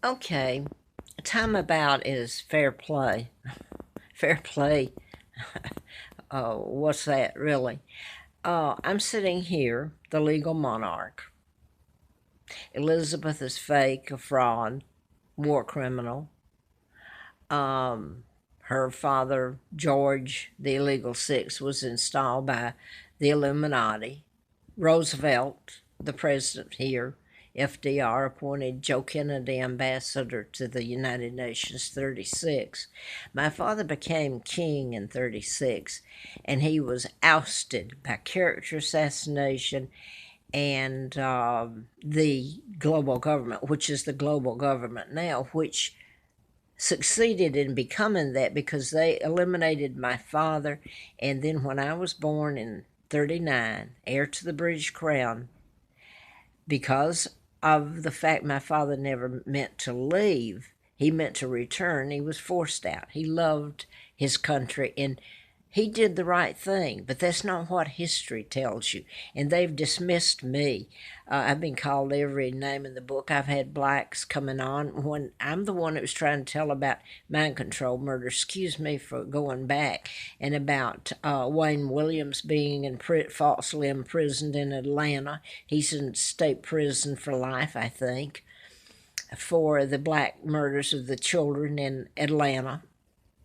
Okay, time about is fair play. Fair play. What's that really? I'm sitting here, the legal monarch. Elizabeth is fake, a fraud, war criminal. Um, Her father, George, the illegal six, was installed by the Illuminati. Roosevelt, the president here, FDR appointed Joe Kennedy ambassador to the United Nations 36. My father became king in 36, and he was ousted by character assassination and the global government, which is the global government now, which succeeded in becoming that because they eliminated my father. And then when I was born in 39, heir to the British Crown, because of the fact my father never meant to leave, he meant to return, he was forced out. He loved his country and he did the right thing, but that's not what history tells you. And they've dismissed me. I've been called every name in the book. I've had blacks coming on when I'm the one that was trying to tell about mind control murder. Excuse me for going back. And about Wayne Williams being falsely imprisoned in Atlanta. He's in state prison for life, I think, for the black murders of the children in Atlanta.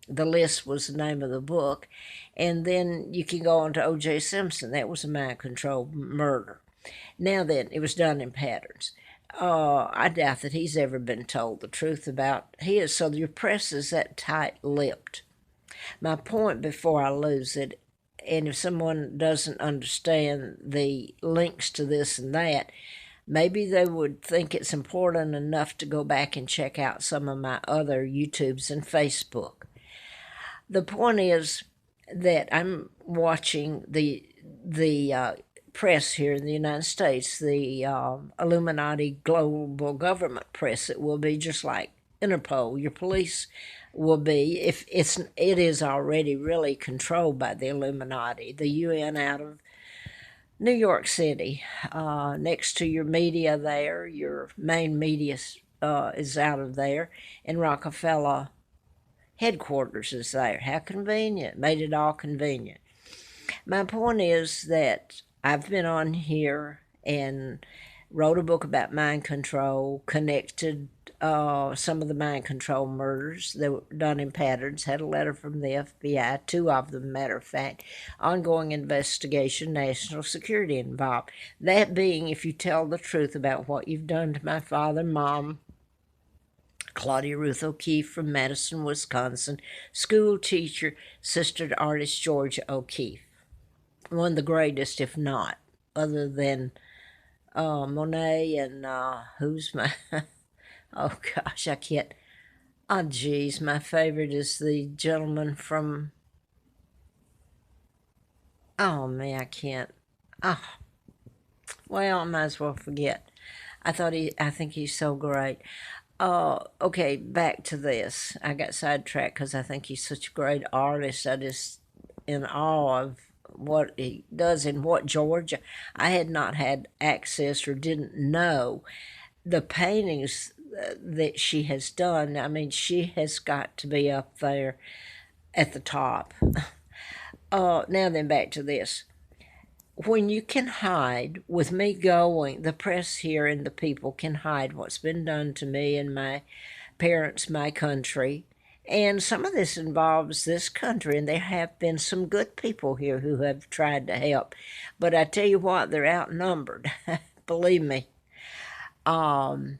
The List was the name of the book. And then you can go on to O.J. Simpson. That was a mind control murder. Now then, it was done in patterns. I doubt that he's ever been told the truth about his. So your press is that tight-lipped. My point before I lose it, and if someone doesn't understand the links to this and that, maybe they would think it's important enough to go back and check out some of my other YouTubes and Facebook. The point is that I'm watching the press here in the United States, the Illuminati global government press. It will be just like Interpol. Your police will be, if it is already really controlled by the Illuminati. The UN out of New York City, next to your media there, your main media is out of there, and Rockefeller headquarters is there. How convenient. Made it all convenient. My point is that I've been on here and wrote a book about mind control, connected some of the mind control murders that were done in patterns, had a letter from the FBI, two of them, matter of fact, ongoing investigation, national security involved. That being, if you tell the truth about what you've done to my father, mom, Claudia Ruth O'Keefe from Madison, Wisconsin, school teacher, sister to artist Georgia O'Keefe. One of the greatest, if not, other than Monet and who's my, oh gosh, I can't, oh geez, my favorite is the gentleman from, oh man, I can't, oh, well, I might as well forget. I think he's so great. Okay, back to this. I got sidetracked because I think he's such a great artist. I just in awe of what he does in what Georgia. I had not had access or didn't know the paintings that she has done. I mean, she has got to be up there at the top. Now then, back to this. When you can hide, with me going, the press here and the people can hide what's been done to me and my parents, my country. And some of this involves this country, and there have been some good people here who have tried to help. But I tell you what, they're outnumbered. Believe me. Um,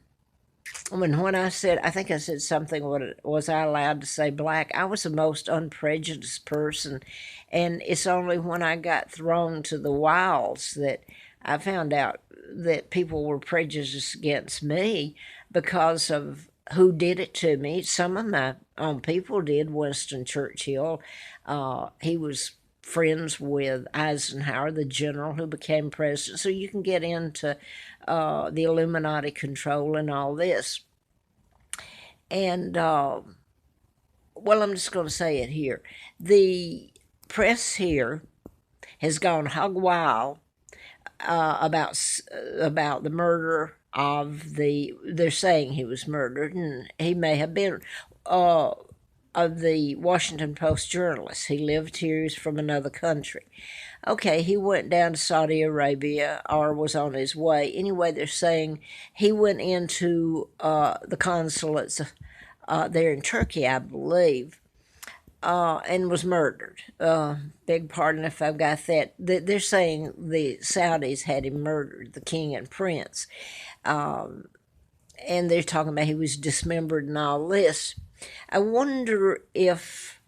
when I said, I think I said something, what was I allowed to say black? I was the most unprejudiced person. And it's only when I got thrown to the wilds that I found out that people were prejudiced against me because of who did it to me. Some of my own people did. Winston Churchill, he was friends with Eisenhower, the general who became president. So you can get into the Illuminati control and all this. And, well, I'm just going to say it here. The press here has gone hog wild about the murder they're saying he was murdered, and he may have been, uh, of the Washington Post journalist. He lived here, he's from another country. Okay, he went down to Saudi Arabia or was on his way. Anyway, they're saying he went into the consulates there in Turkey, I believe, and was murdered. Beg pardon if I've got that. They're saying the Saudis had him murdered, the king and prince. And they're talking about he was dismembered and all this. I wonder if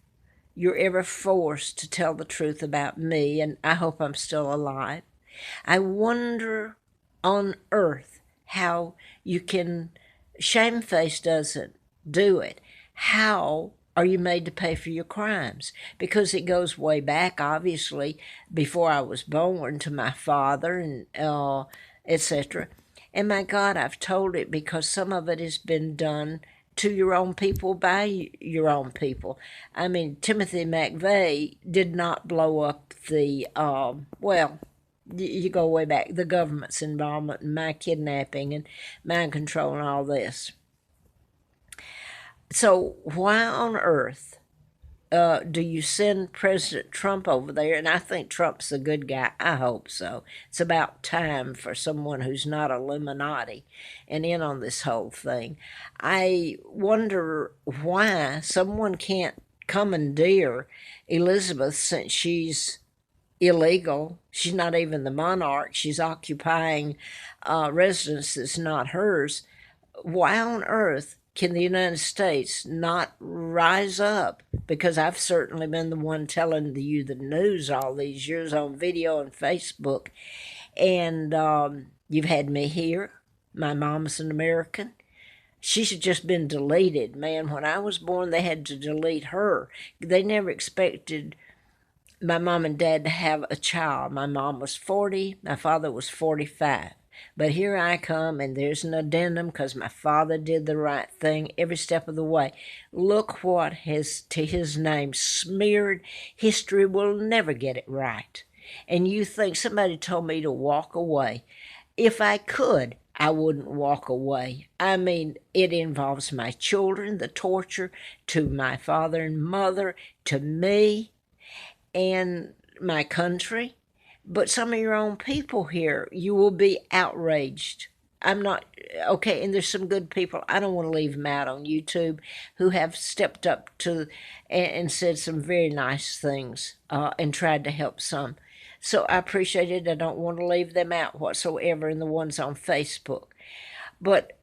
you're ever forced to tell the truth about me, and I hope I'm still alive. I wonder on earth how you can, Shamefaced doesn't do it. How are you made to pay for your crimes? Because it goes way back, obviously, before I was born, to my father and etc. And my God, I've told it because some of it has been done to your own people by your own people. I mean, Timothy McVeigh did not blow up the, well, you go way back, the government's involvement in my kidnapping and mind control and all this. So why on earth do you send President Trump over there? And I think Trump's a good guy. I hope so. It's about time for someone who's not Illuminati and in on this whole thing. I wonder why someone can't commandeer Elizabeth since she's illegal. She's not even the monarch. She's occupying residence that's not hers. Why on earth can the United States not rise up? Because I've certainly been the one telling you the news all these years on video and Facebook. And you've had me here. My mom's an American. She's just been deleted. Man, when I was born, they had to delete her. They never expected my mom and dad to have a child. My mom was 40, my father was 45. But here I come, and there's an addendum because my father did the right thing every step of the way. Look what has, to his name, smeared. History will never get it right. And you think somebody told me to walk away. If I could, I wouldn't walk away. I mean, it involves my children, the torture to my father and mother, to me, and my country. But some of your own people here, you will be outraged. I'm not, okay, and there's some good people, I don't want to leave them out on YouTube, who have stepped up to and said some very nice things and tried to help some. So I appreciate it. I don't want to leave them out whatsoever, and the ones on Facebook. But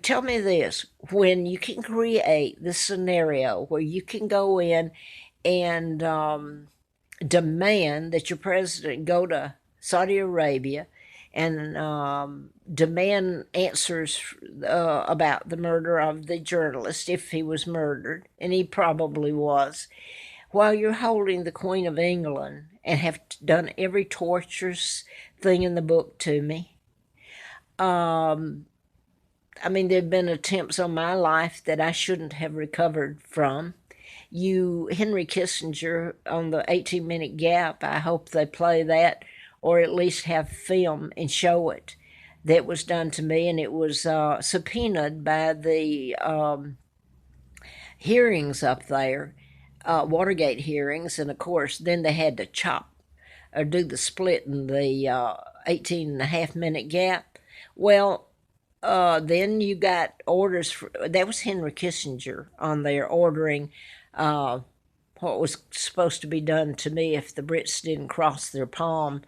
tell me this, when you can create this scenario where you can go in and demand that your president go to Saudi Arabia and demand answers about the murder of the journalist, if he was murdered, and he probably was, while you're holding the Queen of England and have done every torturous thing in the book to me. I mean, there have been attempts on my life that I shouldn't have recovered from. Henry Kissinger, on the 18-minute gap, I hope they play that, or at least have film and show it. That was done to me, and it was subpoenaed by the hearings up there, Watergate hearings, and of course, then they had to chop or do the split in the 18.5-minute gap. Well, then you got orders that was Henry Kissinger on there ordering what was supposed to be done to me if the Brits didn't cross their palm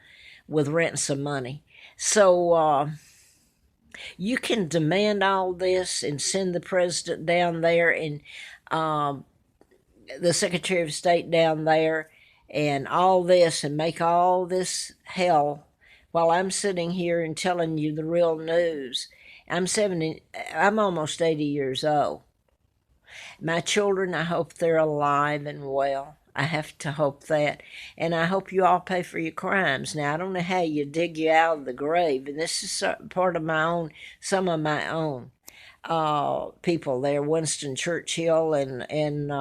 with ransom money. So you can demand all this and send the president down there and the Secretary of State down there and all this and make all this hell while I'm sitting here and telling you the real news. I'm almost 80 years old. My children, I hope they're alive and well. I have to hope that. And I hope you all pay for your crimes. Now, I don't know how you dig you out of the grave. And this is part of some of my own people there. Winston Churchill and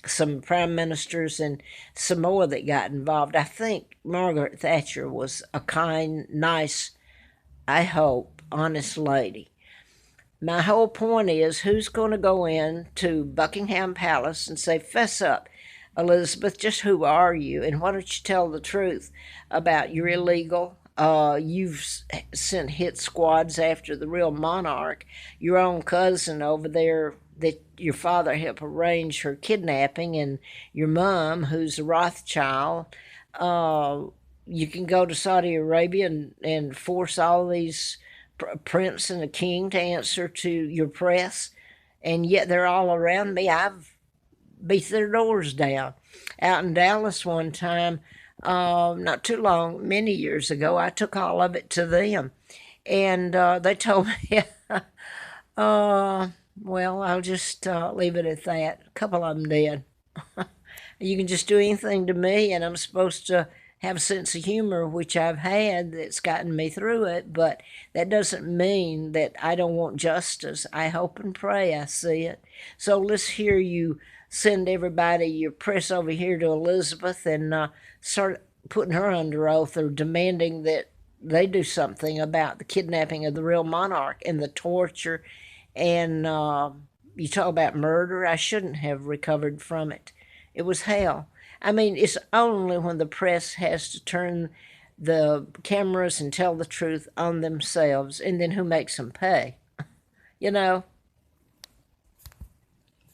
some prime ministers and some more that got involved. I think Margaret Thatcher was a kind, nice, I hope, honest lady. My whole point is, who's going to go in to Buckingham Palace and say, "Fess up, Elizabeth, just who are you? And why don't you tell the truth about your illegal? You've sent hit squads after the real monarch, your own cousin over there that your father helped arrange her kidnapping, and your mom, who's a Rothschild. Uh, you can go to Saudi Arabia and force all these prince and a king to answer to your press, and yet they're all around me. I've beat their doors down. Out in Dallas one time, not too long, many years ago, I took all of it to them, and they told me, well, I'll just leave it at that. A couple of them did. You can just do anything to me, and I'm supposed to have a sense of humor, which I've had, that's gotten me through it, but that doesn't mean that I don't want justice. I hope and pray I see it. So let's hear you send everybody, your press over here to Elizabeth, and start putting her under oath or demanding that they do something about the kidnapping of the real monarch and the torture. And you talk about murder. I shouldn't have recovered from it. It was hell. I mean, it's only when the press has to turn the cameras and tell the truth on themselves, and then who makes them pay? You know,